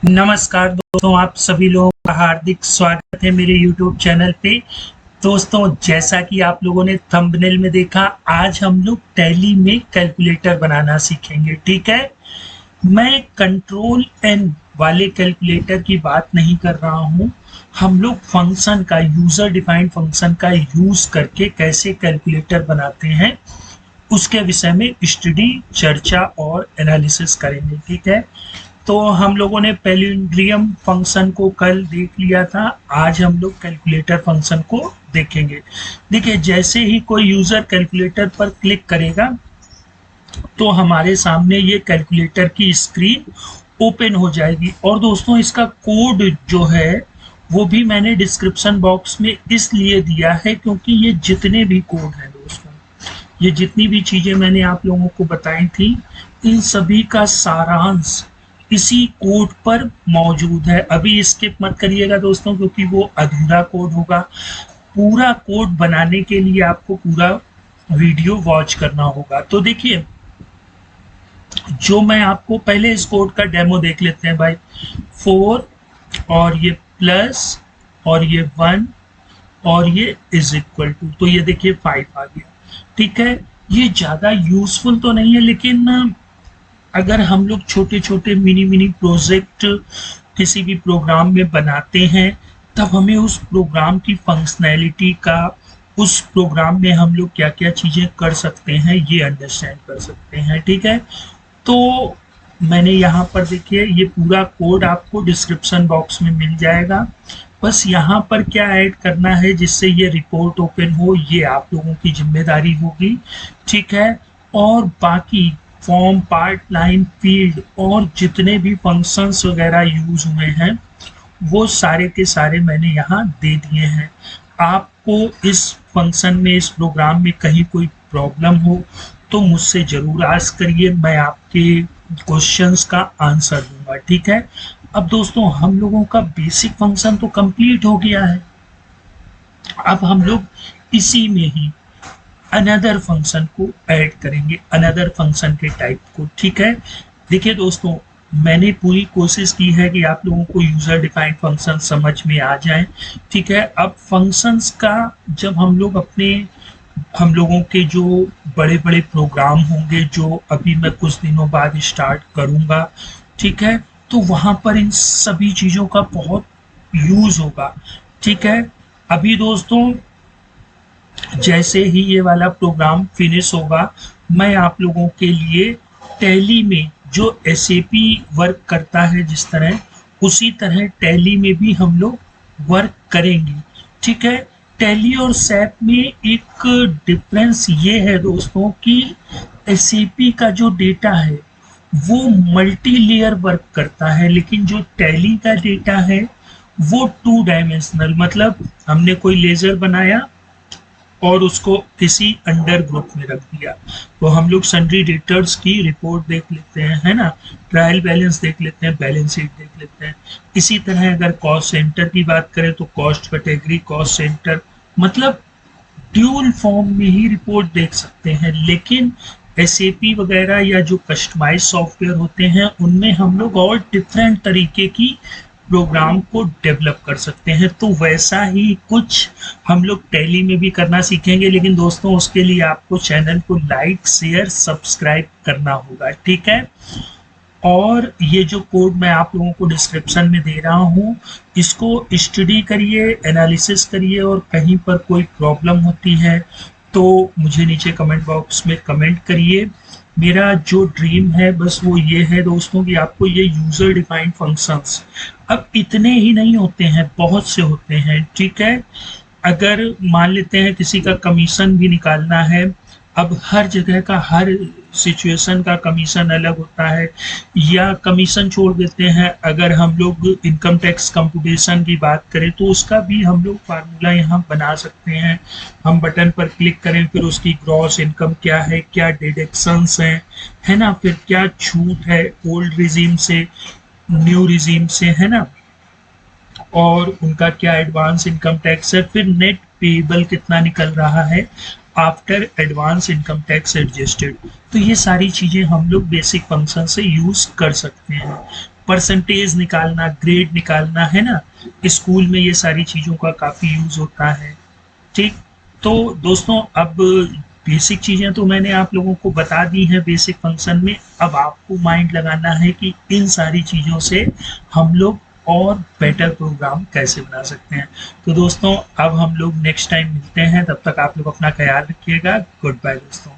नमस्कार दोस्तों, आप सभी लोगों का हार्दिक स्वागत है मेरे YouTube चैनल पे। दोस्तों, जैसा कि आप लोगों ने थंबनेल में देखा, आज हम लोग टैली में कैलकुलेटर बनाना सीखेंगे। ठीक है, मैं कंट्रोल एन वाले कैलकुलेटर की बात नहीं कर रहा हूँ। हम लोग फंक्शन का, यूजर डिफाइंड फंक्शन का यूज करके कैसे कैलकुलेटर बनाते हैं उसके विषय में स्टडी, चर्चा और एनालिसिस करेंगे। ठीक है, तो हम लोगों ने पैलिंड्रियम फंक्शन को कल देख लिया था। आज हम लोग कैलकुलेटर फंक्शन को देखेंगे। देखिए, जैसे ही कोई यूजर कैलकुलेटर पर क्लिक करेगा तो हमारे सामने ये कैलकुलेटर की स्क्रीन ओपन हो जाएगी। और दोस्तों, इसका कोड जो है वो भी मैंने डिस्क्रिप्शन बॉक्स में इसलिए दिया है क्योंकि ये जितने भी कोड हैं दोस्तों, ये जितनी भी चीजें मैंने आप लोगों को बताई थी, इन सभी का सारांश इसी कोड पर मौजूद है। अभी स्किप मत करिएगा दोस्तों, क्योंकि वो अधूरा कोड होगा। पूरा कोड बनाने के लिए आपको पूरा वीडियो वॉच करना होगा। तो देखिए, जो मैं आपको पहले इस कोड का डेमो देख लेते हैं भाई। 4 और ये प्लस और ये 1 और ये इज इक्वल टू, तो ये देखिए 5 आ गया। ठीक है, ये ज़्यादा यूजफुल तो नहीं है, लेकिन अगर हम लोग छोटे छोटे मिनी प्रोजेक्ट किसी भी प्रोग्राम में बनाते हैं, तब हमें उस प्रोग्राम की फंक्शनैलिटी का, उस प्रोग्राम में हम लोग क्या क्या चीज़ें कर सकते हैं, ये अंडरस्टैंड कर सकते हैं। ठीक है, तो मैंने यहाँ पर देखिए, ये पूरा कोड आपको डिस्क्रिप्शन बॉक्स में मिल जाएगा। बस यहाँ पर क्या ऐड करना है जिससे ये रिपोर्ट ओपन हो, ये आप लोगों की जिम्मेदारी होगी। ठीक है, और बाकी फॉर्म, पार्ट, लाइन, फील्ड और जितने भी फंक्शंस वगैरह यूज हुए हैं वो सारे के सारे मैंने यहाँ दे दिए हैं। आपको इस फंक्शन में, इस प्रोग्राम में कहीं कोई प्रॉब्लम हो तो मुझसे जरूर आस्क करिए, मैं आपके क्वेश्चंस का आंसर दूंगा। ठीक है, अब दोस्तों, हम लोगों का बेसिक फंक्शन तो कंप्लीट हो गया है। अब हम लोग इसी में ही अनदर फंक्शन को ऐड करेंगे, अनदर फंक्शन के टाइप को। ठीक है, देखिए दोस्तों, मैंने पूरी कोशिश की है कि आप लोगों को यूजर डिफाइंड फंक्शन समझ में आ जाए। ठीक है, अब फंक्शंस का जब हम लोगों के जो बड़े बड़े प्रोग्राम होंगे, जो अभी मैं कुछ दिनों बाद स्टार्ट करूंगा, ठीक है, तो वहां पर इन सभी चीजों का बहुत यूज होगा। ठीक है, अभी दोस्तों, जैसे ही ये वाला प्रोग्राम फिनिश होगा, मैं आप लोगों के लिए टैली में जो SAP वर्क करता है जिस तरह, उसी तरह टैली में भी हम लोग वर्क करेंगे। ठीक है, टैली और सैप में एक डिफरेंस ये है दोस्तों कि SAP का जो डेटा है वो मल्टी लेयर वर्क करता है, लेकिन जो टैली का डेटा है वो 2 डायमेंशनल, मतलब हमने कोई लेजर बनाया और उसको किसी अंडर ग्रुप में रख दिया। तो हम लोग सन्ड्री डेटर्स की रिपोर्ट देख लेते हैं, है ना, ट्रायल बैलेंस देख लेते हैं, बैलेंस शीट देख लेते हैं। इसी तरह अगर कॉस्ट सेंटर की बात करें तो कॉस्ट कैटेगरी, कॉस्ट सेंटर, मतलब ड्यूल फॉर्म में ही रिपोर्ट देख सकते हैं। लेकिन SAP वगैरह या जो कस्टमाइज सॉफ्टवेयर होते हैं, उनमें हम लोग और डिफरेंट तरीके की प्रोग्राम को डेवलप कर सकते हैं। तो वैसा ही कुछ हम लोग टैली में भी करना सीखेंगे, लेकिन दोस्तों, उसके लिए आपको चैनल को लाइक, शेयर, सब्सक्राइब करना होगा। ठीक है, और ये जो कोड मैं आप लोगों को डिस्क्रिप्शन में दे रहा हूँ, इसको स्टडी करिए, एनालिसिस करिए, और कहीं पर कोई प्रॉब्लम होती है तो मुझे नीचे कमेंट बॉक्स में कमेंट करिए। मेरा जो ड्रीम है बस वो ये है दोस्तों कि आपको ये यूजर डिफाइंड फंक्शंस, अब इतने ही नहीं होते हैं, बहुत से होते हैं। ठीक है, अगर मान लेते हैं किसी का कमीशन भी निकालना है, अब हर जगह का, हर सिचुएशन का कमीशन अलग होता है। या कमीशन छोड़ देते हैं, अगर हम लोग इनकम टैक्स कंप्यूटेशन की बात करें तो उसका भी हम लोग फार्मूला यहाँ बना सकते हैं। हम बटन पर क्लिक करें, फिर उसकी ग्रॉस इनकम क्या है, क्या डिडक्शंस हैं, है ना, फिर क्या छूट है ओल्ड रिजीम से न्यू रिजीम से, है ना, और उनका क्या एडवांस इनकम टैक्स है, फिर नेट पेबल कितना निकल रहा है after advance income tax adjusted. तो ये सारी चीज़ें हम लोग बेसिक फंक्शन से यूज़ कर सकते हैं। परसेंटेज निकालना, ग्रेड निकालना, है ना, स्कूल में ये सारी चीज़ों का काफ़ी यूज़ होता है। ठीक, तो दोस्तों अब बेसिक चीज़ें तो मैंने आप लोगों को बता दी हैं बेसिक फंक्शन में। अब आपको माइंड लगाना है कि इन सारी चीज़ों से हम लोग और बेटर प्रोग्राम कैसे बना सकते हैं। तो दोस्तों अब हम लोग नेक्स्ट टाइम मिलते हैं, तब तक आप लोग अपना ख्याल रखिएगा। गुड बाय दोस्तों।